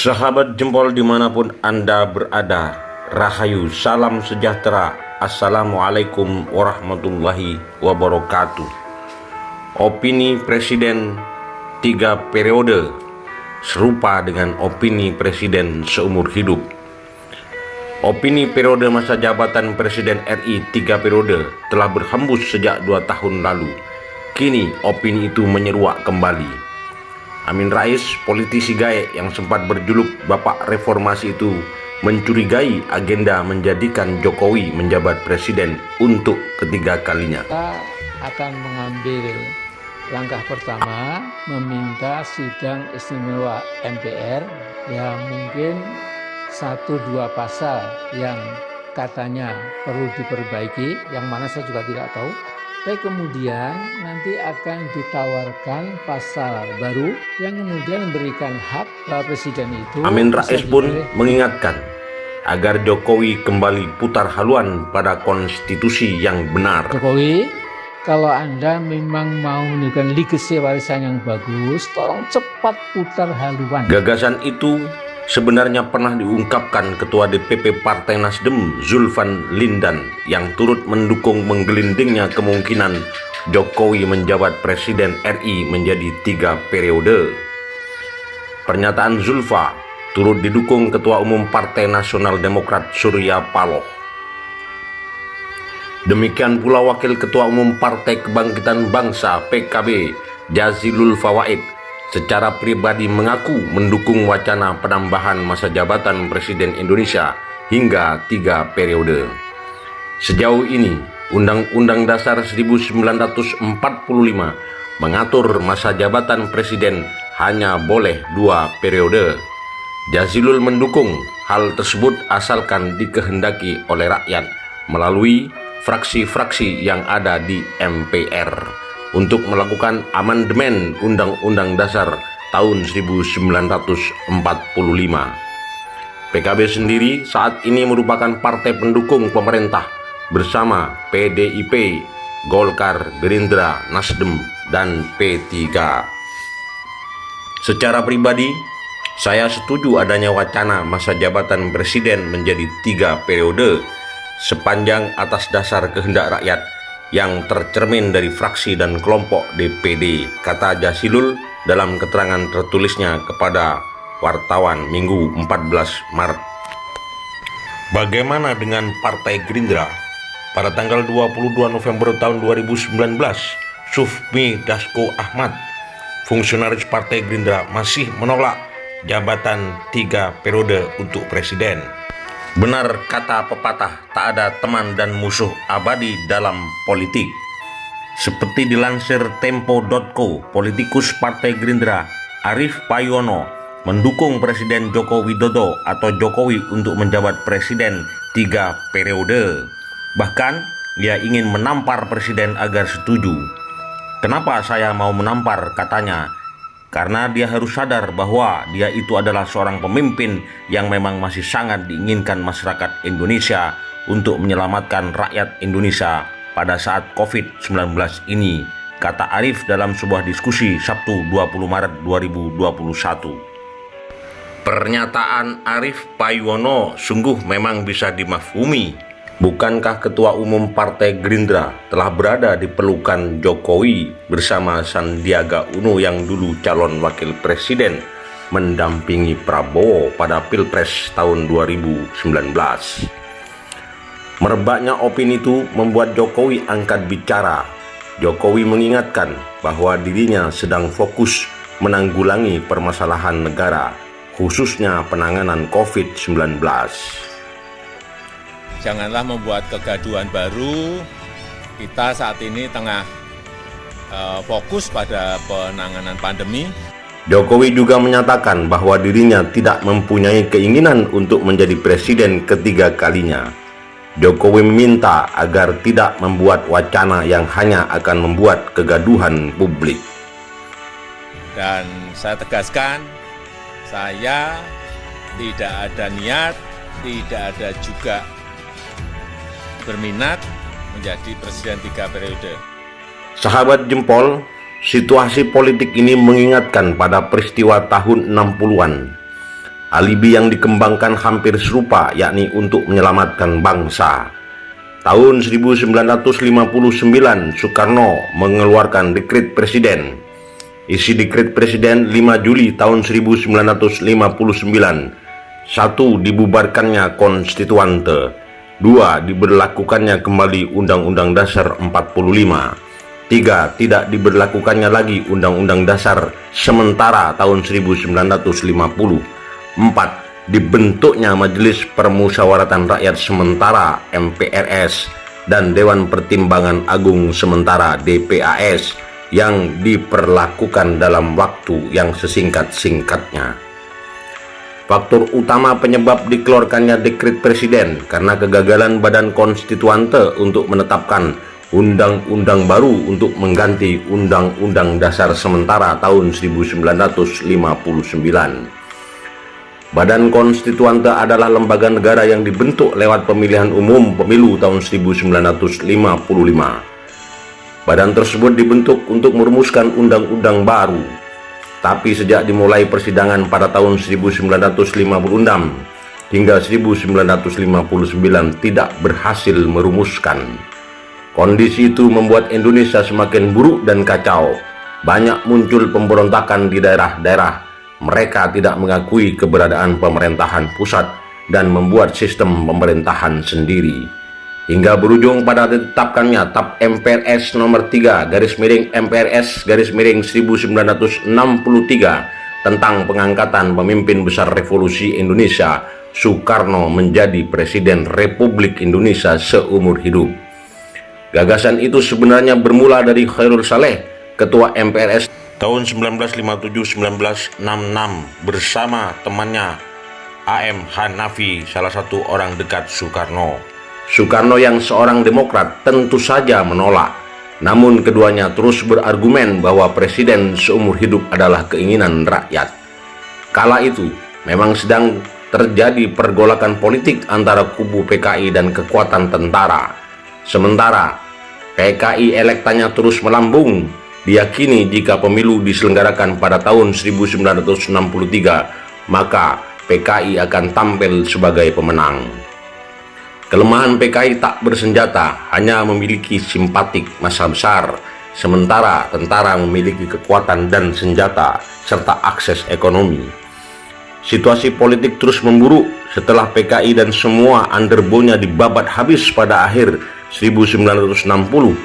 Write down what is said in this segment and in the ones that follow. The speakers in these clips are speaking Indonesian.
Sahabat jempol dimanapun Anda berada, Rahayu, salam sejahtera, Assalamualaikum warahmatullahi wabarakatuh. Opini Presiden 3 periode serupa dengan opini Presiden seumur hidup. Opini periode masa jabatan Presiden RI 3 periode telah berhembus sejak 2 tahun lalu. Kini opini itu menyeruak kembali. Amin Rais, politisi gaek yang sempat berjuluk Bapak Reformasi itu mencurigai agenda menjadikan Jokowi menjabat presiden untuk ketiga kalinya. Kita akan mengambil langkah pertama, meminta sidang istimewa MPR yang mungkin 1-2 pasal yang katanya perlu diperbaiki, yang mana saya juga tidak tahu. Tapi kemudian nanti akan ditawarkan pasal baru yang kemudian memberikan hak presiden itu. Amin Rais pun mengingatkan agar Jokowi kembali putar haluan pada konstitusi yang benar. Jokowi, kalau Anda memang mau menunjukkan legacy warisan yang bagus, tolong cepat putar haluan. Gagasan itu sebenarnya pernah diungkapkan Ketua DPP Partai Nasdem Zulfan Lindan yang turut mendukung menggelindingnya kemungkinan Jokowi menjabat Presiden RI menjadi 3 periode. Pernyataan Zulfa turut didukung Ketua Umum Partai Nasional Demokrat Surya Paloh. Demikian pula Wakil Ketua Umum Partai Kebangkitan Bangsa PKB Jazilul Fawait secara pribadi mengaku mendukung wacana penambahan masa jabatan Presiden Indonesia hingga 3 periode. Sejauh ini, Undang-Undang Dasar 1945 mengatur masa jabatan Presiden hanya boleh 2 periode. Jazilul mendukung hal tersebut asalkan dikehendaki oleh rakyat melalui fraksi-fraksi yang ada di MPR. Untuk melakukan amandemen Undang-Undang Dasar tahun 1945. PKB sendiri saat ini merupakan partai pendukung pemerintah bersama PDIP, Golkar, Gerindra, Nasdem, dan P3. Secara pribadi, saya setuju adanya wacana masa jabatan presiden menjadi 3 periode sepanjang atas dasar kehendak rakyat yang tercermin dari fraksi dan kelompok DPD, kata Jazilul dalam keterangan tertulisnya kepada wartawan Minggu 14 Maret. Bagaimana dengan Partai Gerindra? Pada tanggal 22 November tahun 2019, Sufmi Dasko Ahmad, fungsionaris Partai Gerindra, masih menolak jabatan 3 periode untuk presiden. Benar kata pepatah, tak ada teman dan musuh abadi dalam politik. Seperti dilansir Tempo.co, politikus Partai Gerindra Arief Poyono mendukung Presiden Joko Widodo atau Jokowi untuk menjabat presiden 3 periode. Bahkan dia ingin menampar presiden agar setuju. Kenapa saya mau menampar, katanya? Karena dia harus sadar bahwa dia itu adalah seorang pemimpin yang memang masih sangat diinginkan masyarakat Indonesia untuk menyelamatkan rakyat Indonesia pada saat COVID-19 ini, kata Arief dalam sebuah diskusi Sabtu 20 Maret 2021. Pernyataan Arief Poyono sungguh memang bisa dimafhumi. Bukankah Ketua Umum Partai Gerindra telah berada di pelukan Jokowi bersama Sandiaga Uno yang dulu calon wakil presiden mendampingi Prabowo pada Pilpres tahun 2019? Merebaknya opini itu membuat Jokowi angkat bicara. Jokowi mengingatkan bahwa dirinya sedang fokus menanggulangi permasalahan negara, khususnya penanganan COVID-19. Janganlah membuat kegaduhan baru. Kita saat ini tengah fokus pada penanganan pandemi. Jokowi juga menyatakan bahwa dirinya tidak mempunyai keinginan untuk menjadi presiden ketiga kalinya. Jokowi meminta agar tidak membuat wacana yang hanya akan membuat kegaduhan publik. Dan saya tegaskan, saya tidak ada niat, tidak ada juga berminat menjadi presiden 3 periode. Sahabat jempol, situasi politik ini mengingatkan pada peristiwa tahun 60-an. Alibi yang dikembangkan hampir serupa, yakni untuk menyelamatkan bangsa. Tahun 1959, Soekarno mengeluarkan dekret presiden. Isi dekret presiden 5 Juli tahun 1959. 1. Dibubarkannya konstituante. 2. Diberlakukannya kembali Undang-Undang Dasar 45. 3. Tidak diberlakukannya lagi Undang-Undang Dasar sementara tahun 1950. 4. Dibentuknya Majelis Permusyawaratan Rakyat Sementara MPRS dan Dewan Pertimbangan Agung Sementara DPAS yang diperlakukan dalam waktu yang sesingkat-singkatnya. Faktor utama penyebab dikeluarkannya dekret presiden karena kegagalan Badan Konstituante untuk menetapkan undang-undang baru untuk mengganti Undang-Undang Dasar Sementara tahun 1959. Badan Konstituante adalah lembaga negara yang dibentuk lewat pemilihan umum pemilu tahun 1955. Badan tersebut dibentuk untuk merumuskan undang-undang baru. Tapi sejak dimulai persidangan pada tahun 1956 hingga 1959 tidak berhasil merumuskan. Kondisi itu membuat Indonesia semakin buruk dan kacau. Banyak muncul pemberontakan di daerah-daerah. Mereka tidak mengakui keberadaan pemerintahan pusat dan membuat sistem pemerintahan sendiri. Hingga berujung pada ditetapkannya TAP MPRS nomor 3 /MPRS 1963 tentang pengangkatan pemimpin besar revolusi Indonesia, Soekarno menjadi Presiden Republik Indonesia seumur hidup. Gagasan itu sebenarnya bermula dari Khairul Saleh, Ketua MPRS tahun 1957-1966 bersama temannya A.M. Hanafi, salah satu orang dekat Soekarno. Soekarno yang seorang demokrat tentu saja menolak, namun keduanya terus berargumen bahwa presiden seumur hidup adalah keinginan rakyat. Kala itu memang sedang terjadi pergolakan politik antara kubu PKI dan kekuatan tentara. Sementara PKI elektanya terus melambung. Diyakini jika pemilu diselenggarakan pada tahun 1963, maka PKI akan tampil sebagai pemenang. Kelemahan PKI tak bersenjata, hanya memiliki simpatik massa besar, sementara tentara memiliki kekuatan dan senjata serta akses ekonomi. Situasi politik terus memburuk setelah PKI dan semua underbow-nya dibabat habis pada akhir 1960.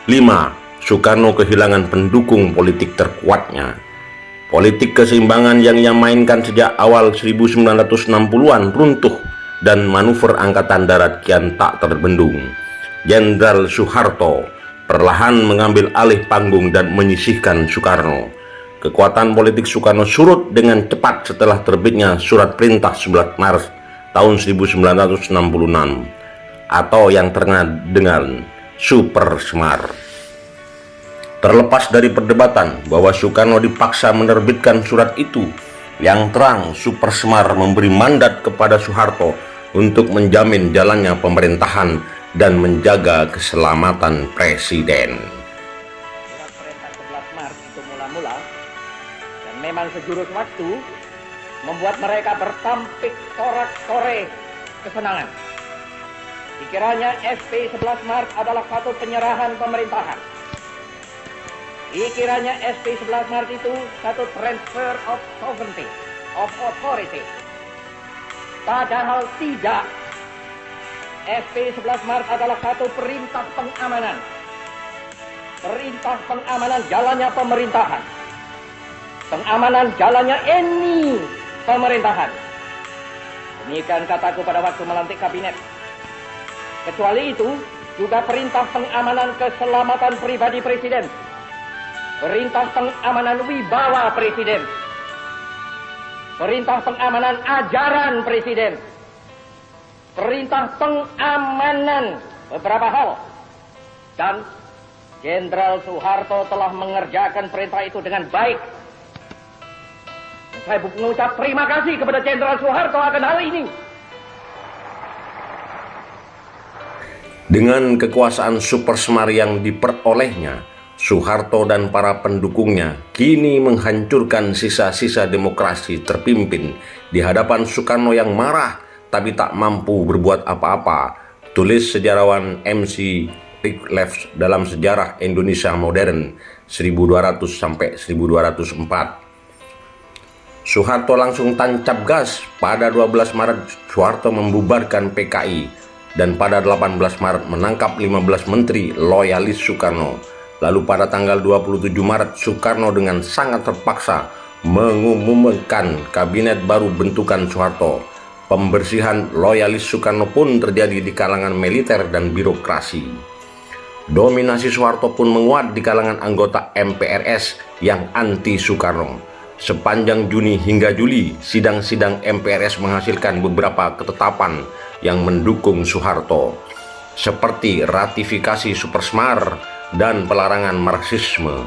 5. Soekarno kehilangan pendukung politik terkuatnya. Politik keseimbangan yang ia mainkan sejak awal 1960-an runtuh dan manuver Angkatan Darat kian tak terbendung. Jenderal Soeharto perlahan mengambil alih panggung dan menyisihkan Soekarno. Kekuatan politik Soekarno surut dengan cepat setelah terbitnya Surat Perintah 11 Maret tahun 1966 atau yang terkenal dengan Super Semar. Terlepas dari perdebatan bahwa Soekarno dipaksa menerbitkan surat itu, yang terang Super Semar memberi mandat kepada Soeharto untuk menjamin jalannya pemerintahan dan menjaga keselamatan presiden. Surat Perintah 11 Maret itu mula-mula dan memang sejurus waktu membuat mereka bertampik sorak-sorai kesenangan. Dikiranya SP 11 Maret adalah satu penyerahan pemerintahan. Dikiranya SP 11 Maret itu satu transfer of sovereignty, of authority. Padahal tidak. SP 11 Maret adalah satu perintah pengamanan. Perintah pengamanan jalannya pemerintahan. Pengamanan jalannya ini pemerintahan. Demikian kataku pada waktu melantik kabinet. Kecuali itu, juga perintah pengamanan keselamatan pribadi presiden. Perintah pengamanan wibawa presiden. Perintah pengamanan ajaran presiden. Perintah pengamanan beberapa hal. Dan Jenderal Soeharto telah mengerjakan perintah itu dengan baik. Saya mengucap terima kasih kepada Jenderal Soeharto akan hal ini. Dengan kekuasaan Super Semar yang diperolehnya, Soeharto dan para pendukungnya kini menghancurkan sisa-sisa demokrasi terpimpin di hadapan Soekarno yang marah tapi tak mampu berbuat apa-apa, tulis sejarawan MC Wycliffe dalam Sejarah Indonesia Modern 1200 sampai 1204. Soeharto langsung tancap gas. Pada 12 Maret Soeharto membubarkan PKI dan pada 18 Maret menangkap 15 menteri loyalis Soekarno. Lalu pada tanggal 27 Maret Soekarno dengan sangat terpaksa mengumumkan kabinet baru bentukan Soeharto. Pembersihan loyalis Soekarno pun terjadi di kalangan militer dan birokrasi. Dominasi Soeharto pun menguat di kalangan anggota MPRS yang anti Soekarno. Sepanjang Juni hingga Juli, sidang-sidang MPRS menghasilkan beberapa ketetapan yang mendukung Soeharto, seperti ratifikasi Supersmar dan pelarangan Marxisme.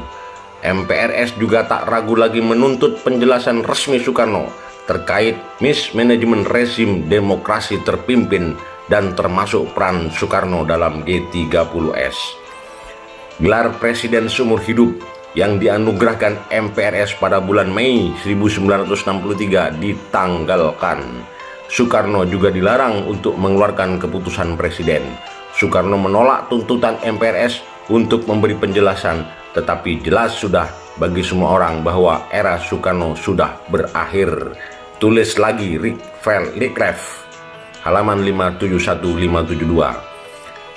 MPRS juga tak ragu lagi menuntut penjelasan resmi Soekarno terkait mismanajemen rezim demokrasi terpimpin dan termasuk peran Soekarno dalam G30S. Gelar Presiden Seumur Hidup yang dianugerahkan MPRS pada bulan Mei 1963 ditanggalkan. Soekarno juga dilarang untuk mengeluarkan keputusan presiden. Soekarno menolak tuntutan MPRS untuk memberi penjelasan, tetapi jelas sudah bagi semua orang bahwa era Soekarno sudah berakhir. Tulis lagi Wycliffe, halaman 571-572.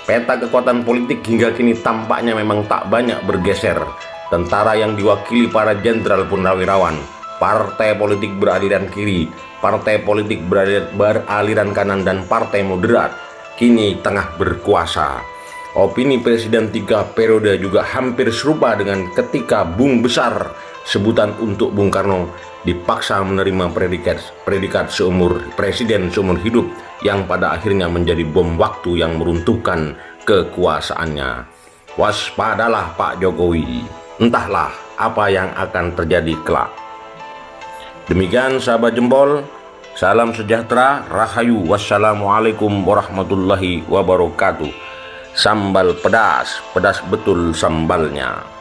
Peta kekuatan politik hingga kini tampaknya memang tak banyak bergeser. Tentara yang diwakili para jenderal purnawirawan, partai politik beraliran kiri, partai politik beraliran kanan, dan partai moderat kini tengah berkuasa. Opini Presiden 3 periode juga hampir serupa dengan ketika Bung Besar, sebutan untuk Bung Karno, dipaksa menerima predikat presiden seumur hidup yang pada akhirnya menjadi bom waktu yang meruntuhkan kekuasaannya. Waspadalah Pak Jokowi. Entahlah apa yang akan terjadi kelak. Demikian sahabat jempol, salam sejahtera, rahayu, wassalamualaikum warahmatullahi wabarakatuh. Sambal pedas, pedas betul sambalnya.